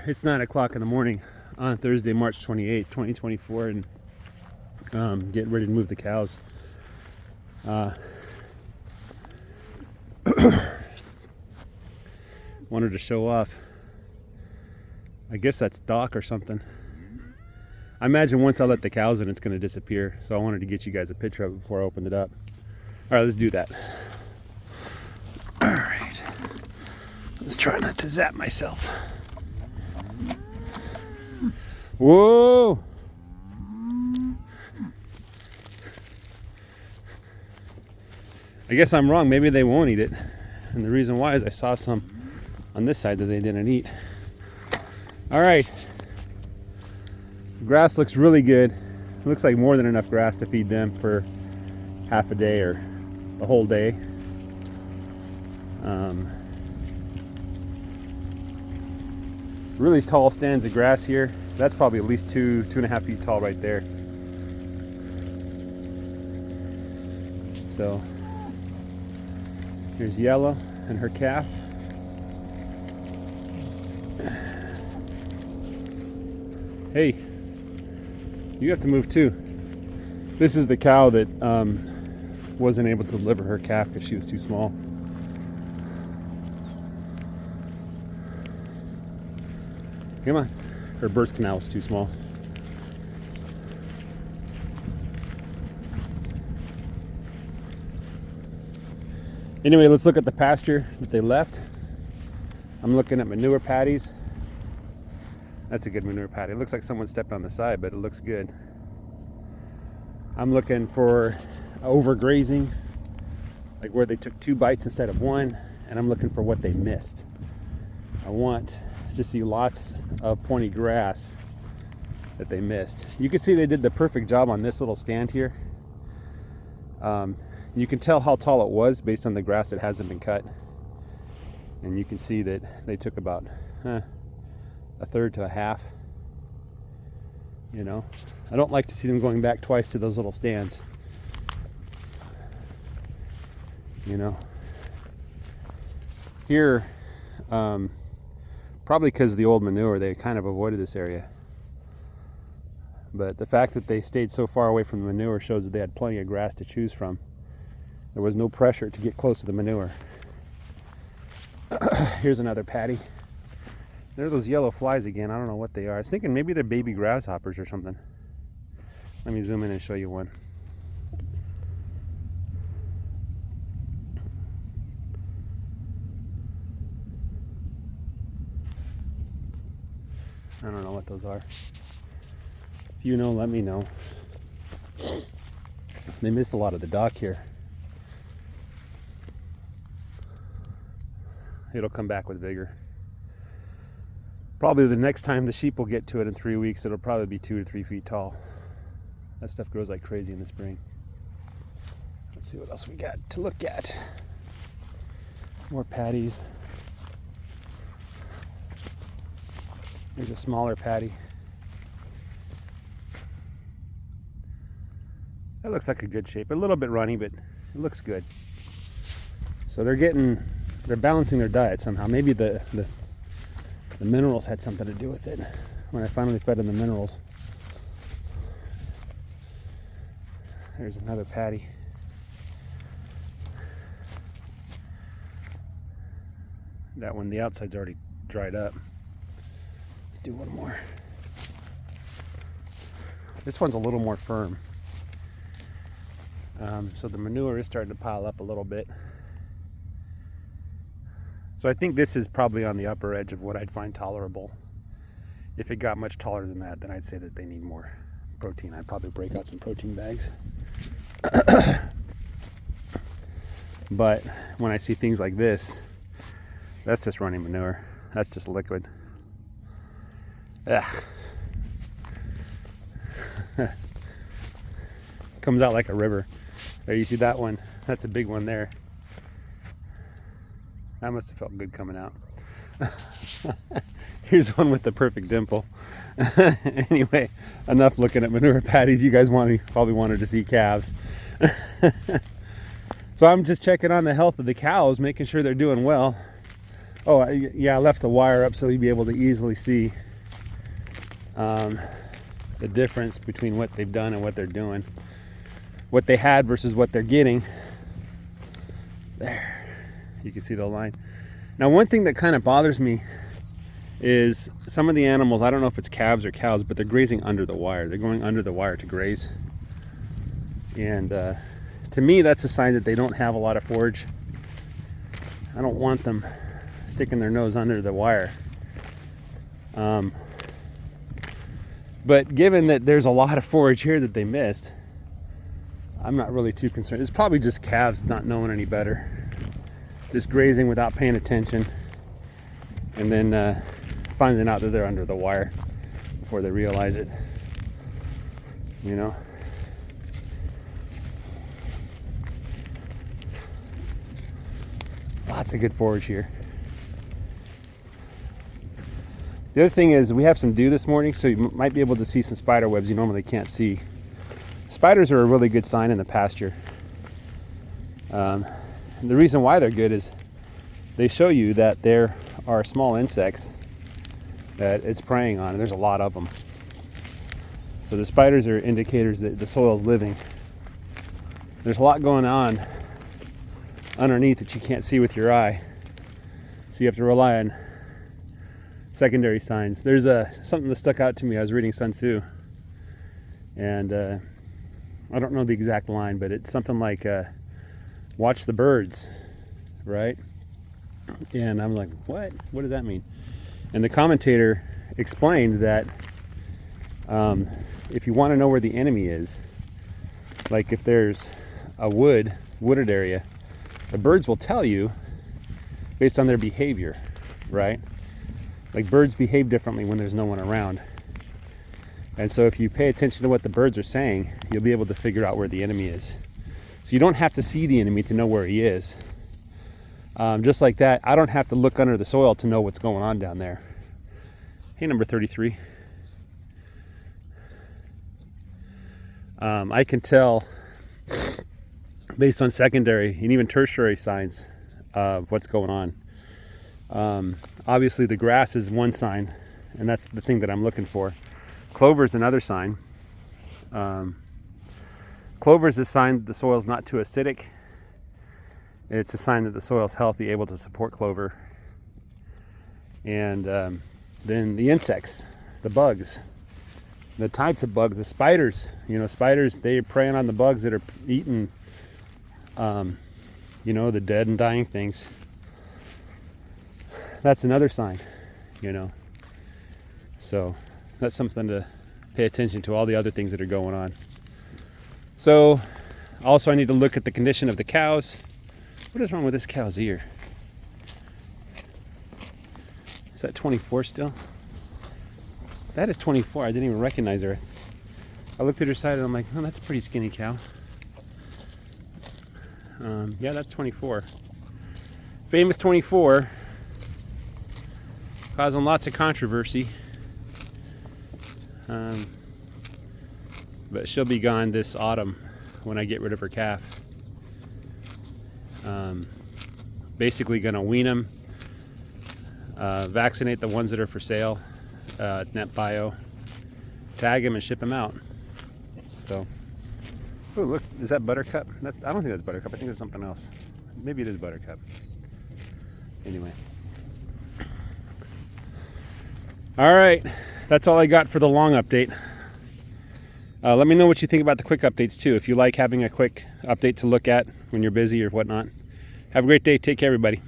It's 9 o'clock in the morning on Thursday, March 28th, 2024, and getting ready to move the cows. Wanted to show off. I guess that's dock or something. I imagine once I let the cows in, it's going to disappear. So I wanted to get you guys a picture of it before I opened it up. All right, let's do that. All right. Let's try not to zap myself. Whoa! I guess I'm wrong. Maybe they won't eat it. And the reason why is I saw some on this side that they didn't eat. All right. Grass looks really good. It looks like more than enough grass to feed them for half a day or the whole day. Really tall stands of grass here. That's probably at least 2.5 feet tall right there. So here's Yellow and her calf. Hey, you have to move too. This is the cow that wasn't able to deliver her calf because she was too small. Come on. Her birth canal was too small. Anyway, let's look at the pasture that they left. I'm looking at manure patties. That's a good manure patty. It looks like someone stepped on the side, but it looks good. I'm looking for overgrazing, like where they took 2 bites instead of 1, and I'm looking for what they missed. I want to see lots of pointy grass that they missed. You can see they did the perfect job on this little stand here. You can tell how tall it was based on the grass that hasn't been cut. And you can see that they took about a third to a half. You know, I don't like to see them going back twice to those little stands. You know, here, probably because of the old manure, they kind of avoided this area. But the fact that they stayed so far away from the manure shows that they had plenty of grass to choose from. There was no pressure to get close to the manure. Here's another patty. There are those yellow flies again. I don't know what they are. I was thinking maybe they're baby grasshoppers or something. Let me zoom in and show you one. I don't know what those are. If you know, let me know. They missed a lot of the dock here. It'll come back with vigor. Probably the next time the sheep will get to it in 3 weeks, it'll probably be 2 to 3 feet tall. That stuff grows like crazy in the spring. Let's see what else we got to look at. More patties. Here's a smaller patty. That looks like a good shape. A little bit runny, but it looks good. So they're balancing their diet somehow. Maybe the minerals had something to do with it when I finally fed them the minerals. There's another patty. That one, the outside's already dried up. Let's do one more. This one's a little more firm. So the manure is starting to pile up a little bit. So I think this is probably on the upper edge of what I'd find tolerable. If it got much taller than that, then I'd say that they need more protein. I'd probably break out some protein bags. But when I see things like this, that's just running manure. That's just liquid. Ugh. Comes out like a river. There, you see that one? That's a big one there. That must have felt good coming out. Here's one with the perfect dimple. Anyway, enough looking at manure patties. You guys probably wanted to see calves. So I'm just checking on the health of the cows, making sure they're doing well. Oh, yeah, I left the wire up so you'd be able to easily see the difference between what they've done and what they're doing. What they had versus what they're getting. There, you can see the line. Now, one thing that kind of bothers me is some of the animals, I don't know if it's calves or cows, but they're grazing under the wire. They're going under the wire to graze. And to me, that's a sign that they don't have a lot of forage. I don't want them sticking their nose under the wire. But given that there's a lot of forage here that they missed, I'm not really too concerned. It's probably just calves not knowing any better. Just grazing without paying attention. And then finding out that they're under the wire before they realize it. You know? Lots of good forage here. The other thing is we have some dew this morning, so you might be able to see some spider webs you normally can't see. Spiders are a really good sign in the pasture. And the reason why they're good is they show you that there are small insects that it's preying on, and there's a lot of them. So the spiders are indicators that the soil's living. There's a lot going on underneath that you can't see with your eye, so you have to rely on secondary signs. There's something that stuck out to me. I was reading Sun Tzu, and I don't know the exact line, but it's something like watch the birds, right? And I'm like, what does that mean? And the commentator explained that if you want to know where the enemy is, like if there's a wooded area, the birds will tell you based on their behavior, right? Like birds behave differently when there's no one around. And so if you pay attention to what the birds are saying, you'll be able to figure out where the enemy is. So you don't have to see the enemy to know where he is. Just like that, I don't have to look under the soil to know what's going on down there. Hey, number 33. I can tell based on secondary and even tertiary signs of what's going on. Obviously the grass is one sign, and that's the thing that I'm looking for. Clover is another sign. Clover is a sign that the soil's not too acidic. It's a sign that the soil's healthy, able to support clover. And then the insects, the bugs, the types of bugs, the spiders. You know, spiders, they're preying on the bugs that are eating, the dead and dying things. That's another sign, So that's something to pay attention to, all the other things that are going on. So also I need to look at the condition of the cows. What is wrong with this cow's ear? Is that 24 still? That is 24. I didn't even recognize her. I looked at her side and I'm like, oh, that's a pretty skinny cow. Yeah, that's 24. Famous 24. Causing lots of controversy. But she'll be gone this autumn when I get rid of her calf. Basically gonna wean them, vaccinate the ones that are for sale, net bio, tag them and ship them out. So, oh look, is that Buttercup? I don't think that's Buttercup. I think it's something else. Maybe it is Buttercup. Anyway. All right, that's all I got for the long update. Let me know what you think about the quick updates too. If you like having a quick update to look at when you're busy or whatnot. Have a great day. Take care, everybody.